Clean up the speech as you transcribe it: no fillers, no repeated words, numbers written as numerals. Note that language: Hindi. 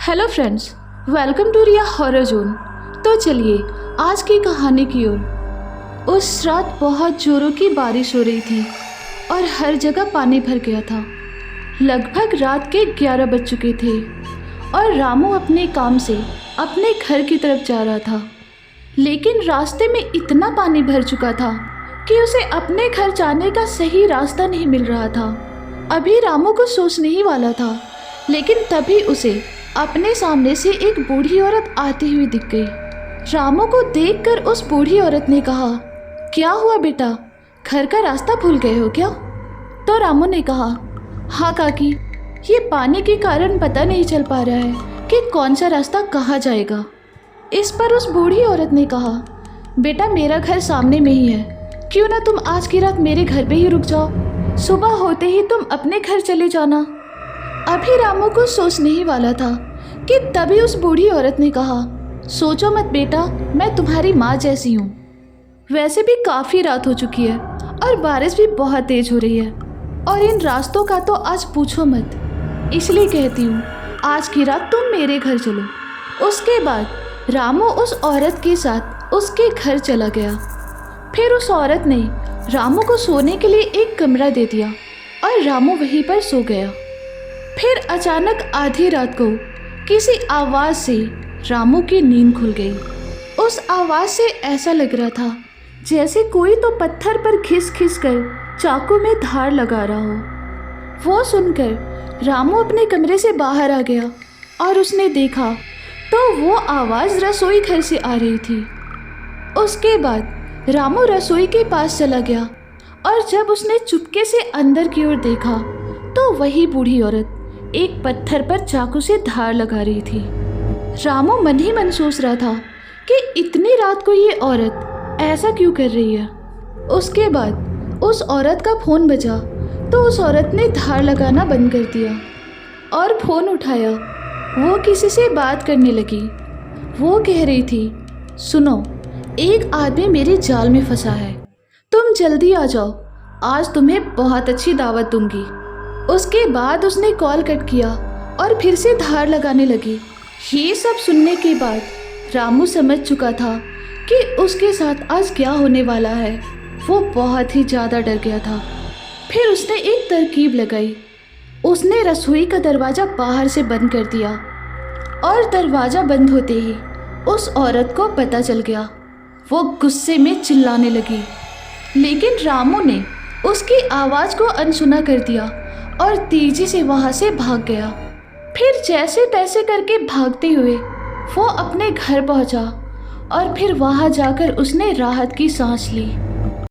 Hello friends, welcome to Riya horror zone. तो चलिए आज की कहानी की ओर। उस रात बहुत जोरों की बारिश हो रही थी और हर जगह पानी भर गया था। लगभग रात के 11 बज चुके थे और रामू अपने काम से अपने घर की तरफ जा रहा था। लेकिन रास्ते में इतना पानी भर चुका था कि उसे अपने घर जाने का सही रास्ता नहीं मिल रहा था। अभी रामू कुछ सोचने ही वाला था, लेकिन तभी उसे अपने सामने से एक बूढ़ी औरत आती हुई दिख गई। रामू को देखकर उस बूढ़ी औरत ने कहा, क्या हुआ बेटा, घर का रास्ता भूल गए हो क्या? तो रामू ने कहा, हाँ काकी, ये पानी के कारण पता नहीं चल पा रहा है कि कौन सा रास्ता कहाँ जाएगा। इस पर उस बूढ़ी औरत ने कहा, बेटा मेरा घर सामने में ही है, क्यों ना तुम आज की रात मेरे घर पे ही रुक जाओ, सुबह होते ही तुम अपने घर चले जाना। अभी रामू कुछ सोचने ही वाला था कि तभी उस बूढ़ी औरत ने कहा, सोचो मत बेटा, मैं तुम्हारी माँ जैसी हूँ। वैसे भी काफ़ी रात हो चुकी है और बारिश भी बहुत तेज हो रही है, और इन रास्तों का तो आज पूछो मत। इसलिए कहती हूँ आज की रात तुम मेरे घर चलो। उसके बाद रामू उस औरत के साथ उसके घर चला गया। फिर उस औरत ने रामू को सोने के लिए एक कमरा दे दिया और रामू वहीं पर सो गया। फिर अचानक आधी रात को किसी आवाज़ से रामू की नींद खुल गई। उस आवाज़ से ऐसा लग रहा था जैसे कोई तो पत्थर पर घिस घिस कर चाकू में धार लगा रहा हो। वो सुनकर रामू अपने कमरे से बाहर आ गया और उसने देखा तो वो आवाज़ रसोई घर से आ रही थी। उसके बाद रामू रसोई के पास चला गया और जब उसने चुपके से अंदर की ओर देखा तो वही बूढ़ी औरत एक पत्थर पर चाकू से धार लगा रही थी। रामू मन ही मन सोच रहा था कि इतनी रात को ये औरत ऐसा क्यों कर रही है। उसके बाद उस औरत का फ़ोन बजा तो उस औरत ने धार लगाना बंद कर दिया और फ़ोन उठाया। वो किसी से बात करने लगी। वो कह रही थी, सुनो, एक आदमी मेरे जाल में फंसा है, तुम जल्दी आ जाओ, आज तुम्हें बहुत अच्छी दावत दूंगी। उसके बाद उसने कॉल कट किया और फिर से धार लगाने लगी। ये सब सुनने के बाद रामू समझ चुका था कि उसके साथ आज क्या होने वाला है। वो बहुत ही ज़्यादा डर गया था। फिर उसने एक तरकीब लगाई। उसने रसोई का दरवाज़ा बाहर से बंद कर दिया और दरवाज़ा बंद होते ही उस औरत को पता चल गया। वो गुस्से में चिल्लाने लगी, लेकिन रामू ने उसकी आवाज़ को अनसुना कर दिया और तेजी से वहाँ से भाग गया। फिर जैसे तैसे करके भागते हुए वो अपने घर पहुँचा और फिर वहाँ जाकर उसने राहत की सांस ली।